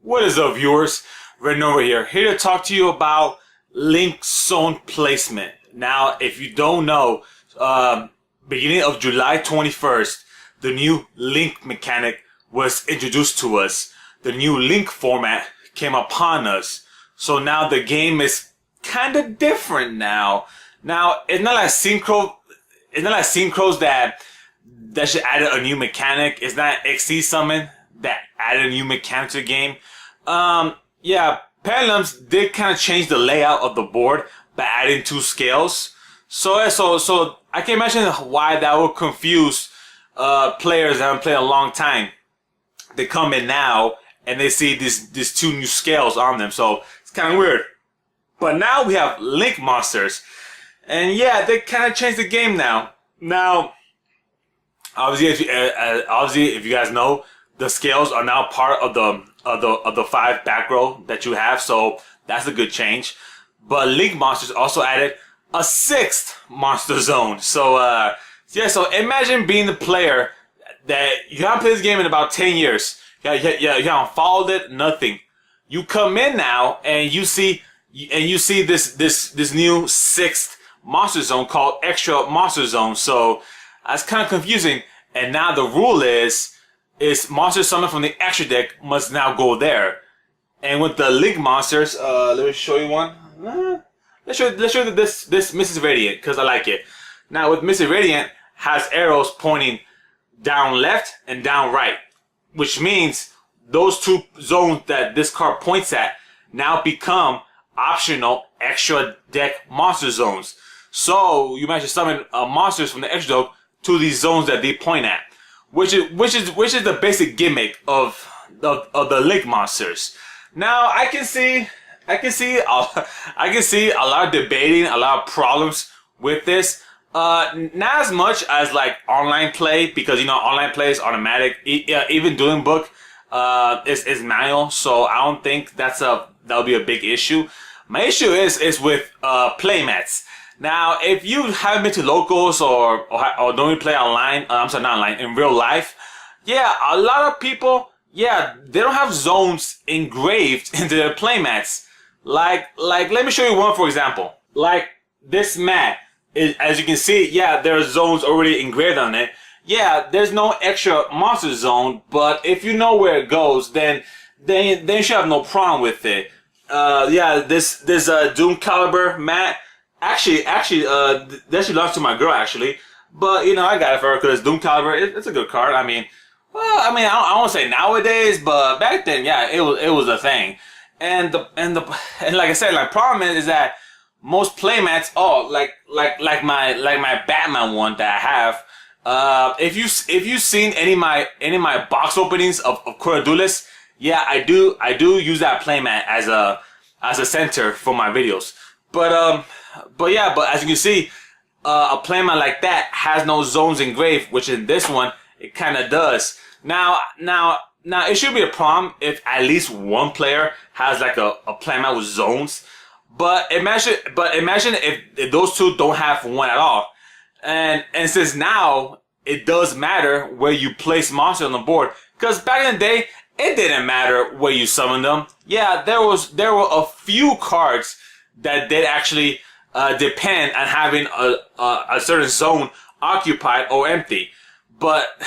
What is up, viewers? RedNovaYugioh here to talk to you about link zone placement. Now, if you don't know, beginning of July 21st, the new link mechanic was introduced to us. The new link format came upon us. So now the game is kind of different now. Now, it's not like Synchros that should add a new mechanic. It's not XC Summon that added a new mechanic to the game. Yeah, Pendulums did kind of change the layout of the board by adding 2 scales. So I can imagine why that would confuse players that haven't played a long time. They come in now and they see these 2 new scales on them, so it's kind of weird. But now we have link monsters, and yeah, they kind of changed the game now. Now, obviously, if you guys know, the scales are now part of the 5 back row that you have, so that's a good change. But Link Monsters also added a 6th monster zone. So yeah, so imagine being the player that you haven't played this game in about 10 years. You haven't followed it, nothing. You come in now and you see this new 6th monster zone called Extra Monster Zone. So that's kind of confusing. And now the rule is monsters summoned from the extra deck must now go there. And with the link monsters, let me show you one. Let's show you this Mrs. Radiant, because I like it. Now with Mrs. Radiant has arrows pointing down left and down right, which means those 2 zones that this card points at now become optional extra deck monster zones. So you might just summon monsters from the extra deck to these zones that they point at. Which is the basic gimmick of the link monsters. Now I can see a lot of debating, a lot of problems with this. Not as much as like online play, because you know online play is automatic. Even Dueling Book is manual, so I don't think that'll be a big issue. My issue is with playmats. Now, if you haven't been to locals or don't really play online, I'm sorry, not online, in real life, yeah, a lot of people, yeah, they don't have zones engraved into their playmats. Like, let me show you one, for example. Like, this mat, as you can see, yeah, there are zones already engraved on it. Yeah, there's no extra monster zone, but if you know where it goes, then you should have no problem with it. Yeah, this Doom Caliber mat, Actually, that should belong to my girl, actually. But, you know, I got it for her because Doom Caliber, it's a good card. I mean, well, I don't want to say nowadays, but back then, yeah, it was a thing. And like I said, like, problem is that most playmats, like my Batman one that I have, if you've seen any of my box openings of Core Duelist, yeah, I do use that playmat as a center for my videos. But as you can see, a playmat like that has no zones engraved, which in this one, it kind of does. Now, it should be a problem if at least one player has like a playmat with zones. But imagine if those 2 don't have one at all. And since now, it does matter where you place monsters on the board. Because back in the day, it didn't matter where you summon them. Yeah, there were a few cards that did actually depend on having a certain zone occupied or empty, but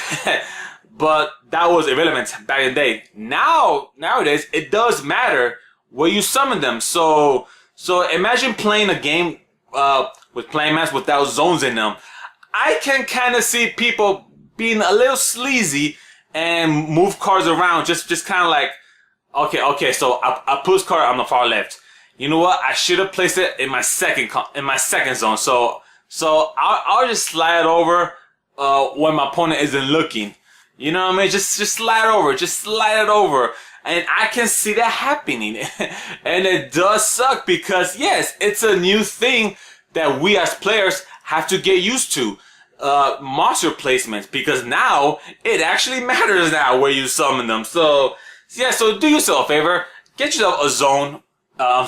that was irrelevant back in the day. Nowadays, it does matter where you summon them. So imagine playing a game with playmats without zones in them. I can kind of see people being a little sleazy and move cards around, just kind of like, okay, so I put this card on the far left. You know what? I should have placed it in my second zone. So I'll just slide over when my opponent isn't looking. You know what I mean? Just slide it over, and I can see that happening, and it does suck because yes, it's a new thing that we as players have to get used to. Monster placements, because now it actually matters now where you summon them. So yeah, so do yourself a favor, get yourself a zone. A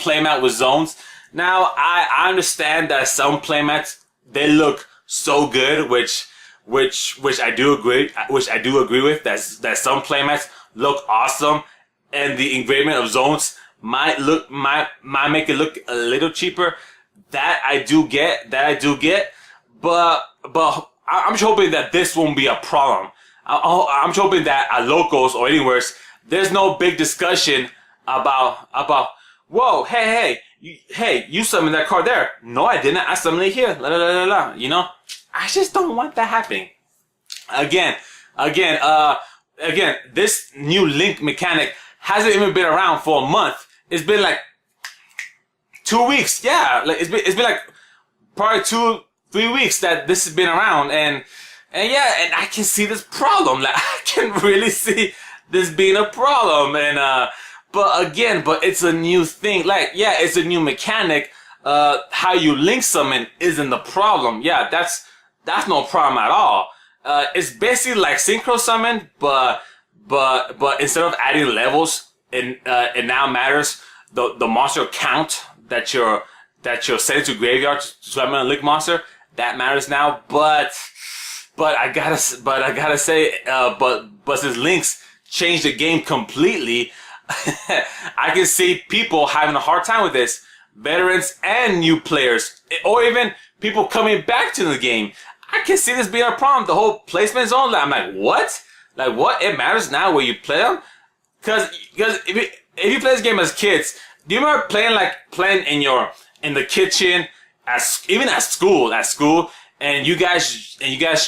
playmat with zones. Now, I understand that some playmats, they look so good, which I do agree with. That some playmats look awesome, and the engraving of zones might make it look a little cheaper. That I do get. But I'm just hoping that this won't be a problem. I'm just hoping that at locals or anywhere, there's no big discussion about whoa, hey, you summoned that card there. No, I didn't. I summoned it here. La la la la la. You know, I just don't want that happening. Again, this new link mechanic hasn't even been around for a month. It's been like 2 weeks. Yeah, like it's been like probably 2-3 weeks that this has been around, and I can see this problem. Like I can really see this being a problem, and but it's a new thing. Like yeah, it's a new mechanic. How you link summon isn't the problem. Yeah, that's no problem at all. It's basically like synchro summon, but instead of adding levels, it now matters the monster count that you're sending to graveyard to summon a link monster. That matters now. But I gotta say, but since links changed the game completely, I can see people having a hard time with this. Veterans and new players, or even people coming back to the game. I can see this being a problem. The whole placement zone. I'm like, what? Like, what? It matters now where you play them? Because if you play this game as kids, do you remember playing in the kitchen, even at school, and you guys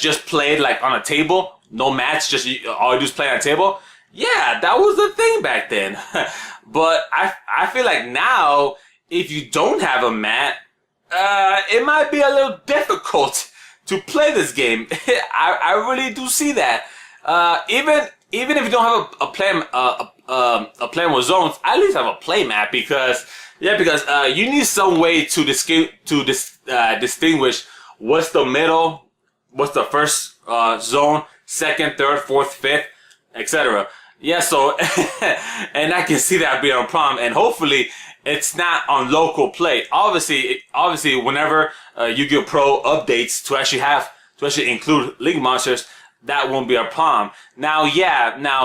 just played like on a table, no mats, just all you do is play on a table? Yeah, that was the thing back then. But I feel like now, if you don't have a mat, it might be a little difficult to play this game. I really do see that. Even if you don't have a plan with zones, at least have a playmat because you need some way to distinguish what's the middle, what's the first zone, second, third, fourth, fifth, etc. Yeah, so and I can see that being a problem, and hopefully it's not on local play. Obviously, whenever Yu-Gi-Oh! Pro updates to actually include link monsters, that won't be a problem. Now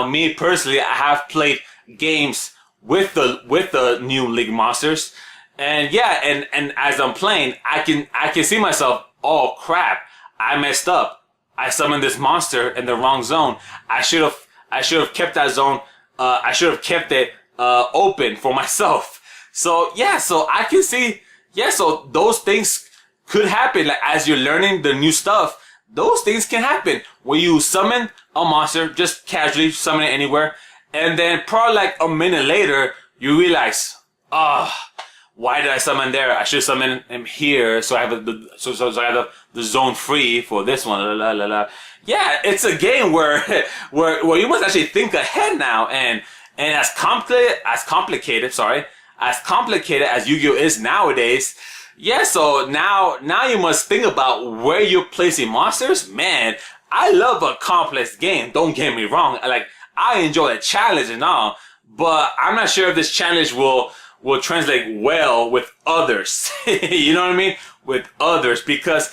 me personally, I have played games with the new link monsters, and as I'm playing, I can see myself. Oh crap! I messed up. I summoned this monster in the wrong zone. I should have kept that zone. I should have kept it open for myself. So I can see, so those things could happen. Like as you're learning the new stuff, those things can happen. Where you summon a monster, just casually summon it anywhere, and then probably like a minute later, you realize, why did I summon there? I should summon him here, so I have the zone free for this one. La, la, la, la. Yeah, it's a game where you must actually think ahead now, and as complicated as Yu-Gi-Oh! Is nowadays, so now you must think about where you're placing monsters. Man, I love a complex game, don't get me wrong. I enjoy the challenge and all, but I'm not sure if this challenge will translate well with others. You know what I mean? With others, because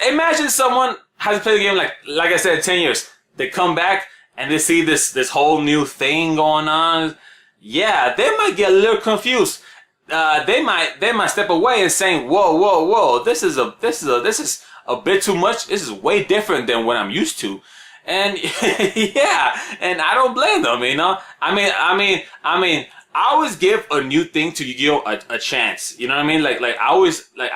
imagine someone hasn't played the game like I said 10 years. They come back and they see this whole new thing going on. Yeah, they might get a little confused. They might step away and saying, whoa, this is a bit too much. This is way different than what I'm used to. And and I don't blame them, you know. I mean, I always give a new thing to Yu-Gi-Oh! a chance. You know what I mean? I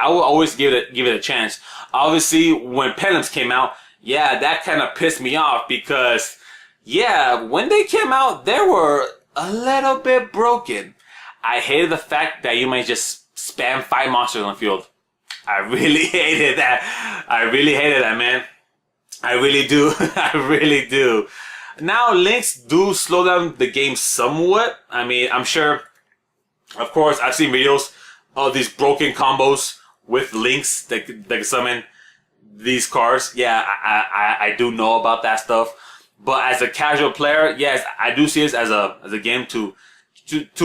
will always give it a chance. Obviously, when Penims came out, that kind of pissed me off because, when they came out, they were a little bit broken. I hated the fact that you might just spam 5 monsters on the field. I really hated that. I really hated that, man. I really do. I really do. Now, links do slow down the game somewhat. I mean, I'm sure, of course, I've seen videos of these broken combos with links that can summon these cards. Yeah, I do know about that stuff. But as a casual player, yes, I do see this as a game to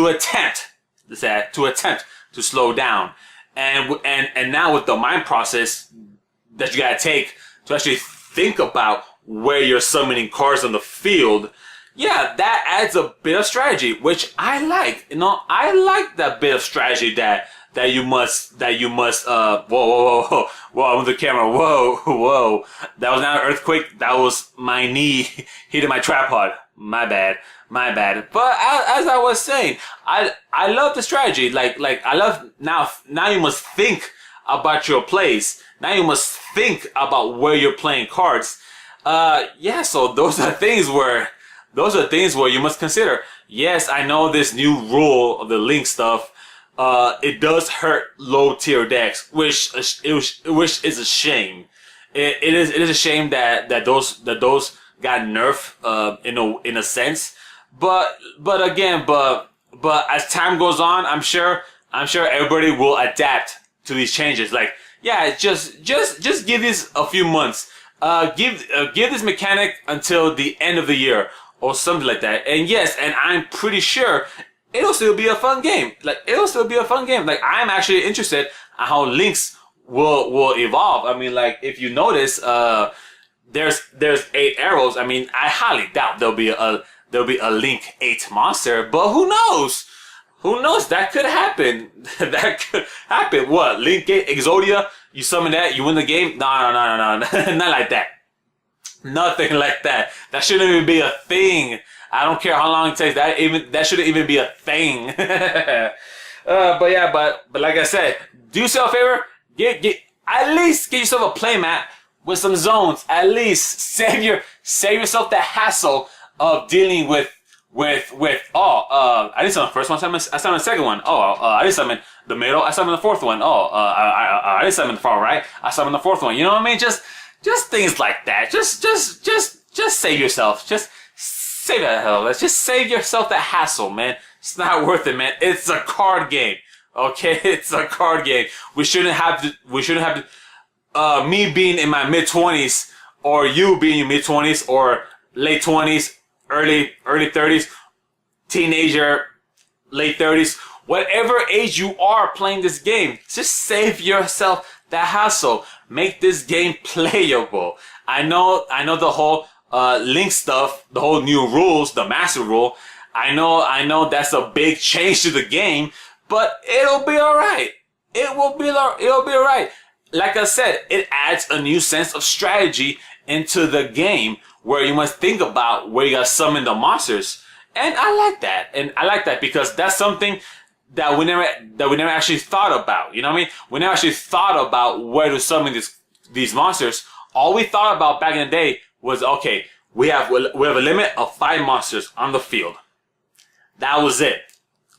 attempt to slow down. And now with the mind process that you gotta take to actually think about where you're summoning cards on the field, yeah, that adds a bit of strategy, which I like. You know, I like that bit of strategy that you must whoa whoa whoa whoa on the camera, whoa, that was not an earthquake, that was my knee hitting my tripod. My bad. But as I was saying, I love the strategy. Like I love now you must think about your plays. Now you must think about where you're playing cards. Yeah, so those are things where you must consider. Yes, I know this new rule of the link stuff. It does hurt low tier decks, which is a shame. It is a shame that those got nerfed in a sense. But as time goes on, I'm sure everybody will adapt to these changes. Like, yeah, just give this a few months. Give this mechanic until the end of the year or something like that. And yes, and I'm pretty sure it'll still be a fun game. Like, I'm actually interested in how links will evolve. I mean, like, if you notice, there's 8 arrows. I mean, I highly doubt there'll be a link 8 monster, but who knows? Who knows? That could happen. That could happen. What? Link 8 Exodia? You summon that, you win the game? No. Not like that. Nothing like that. That shouldn't even be a thing. I don't care how long it takes. That shouldn't even be a thing. But yeah, but like I said, do yourself a favor. At least get yourself a playmat with some zones. At least save yourself the hassle of dealing with I did summon the first one. I summoned the second one. I did summon the middle. I summoned the fourth one. I did summon the far right. I summoned the fourth one. You know what I mean? Just things like that. Just save yourself. Just save that hell. Just save yourself the hassle, man. It's not worth it, man. It's a card game. Okay, it's a card game. We shouldn't have to. Me being in my mid-20s, or you being in your mid-20s, or late 20s, early 30s, teenager, late 30s, whatever age you are playing this game, just save yourself the hassle. Make this game playable. I know the whole link stuff, the whole new rules, the master rule. I know that's a big change to the game, but it'll be alright. It'll be alright. Like I said, it adds a new sense of strategy into the game, where you must think about where you gotta summon the monsters. And I like that. And I like that because that's something that we never actually thought about. You know what I mean? We never actually thought about where to summon these monsters. All we thought about back in the day was, okay, we have a limit of 5 monsters on the field. That was it.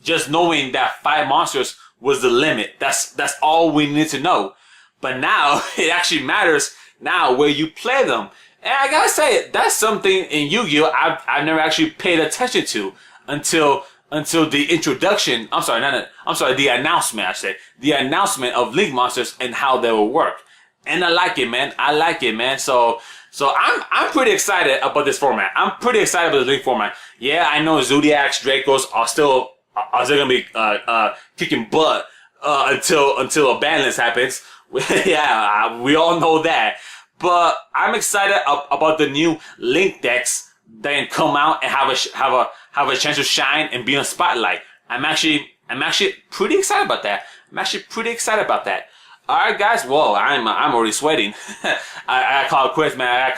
Just knowing that 5 monsters was the limit. That's all we need to know. But now it actually matters now where you play them. And I gotta say, that's something in Yu-Gi-Oh! I've never actually paid attention to until the introduction. The announcement. I say the announcement of Link monsters and how they will work. And I like it, man. So I'm pretty excited about this format. I'm pretty excited about the Link format. Yeah, I know Zodiacs, Dracos are still gonna be kicking butt until a ban list happens. Yeah, we all know that. But I'm excited about the new Link decks that can come out and have a chance to shine and be on spotlight. I'm actually pretty excited about that. Alright guys, whoa, I'm already sweating. I call it quits, man.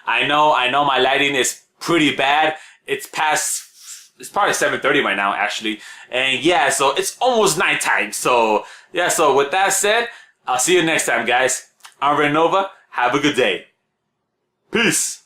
I know my lighting is pretty bad. It's probably 7:30 right now, actually. And yeah, so it's almost nighttime. So yeah, so with that said, I'll see you next time, guys. I'm RedNova. Have a good day. Peace.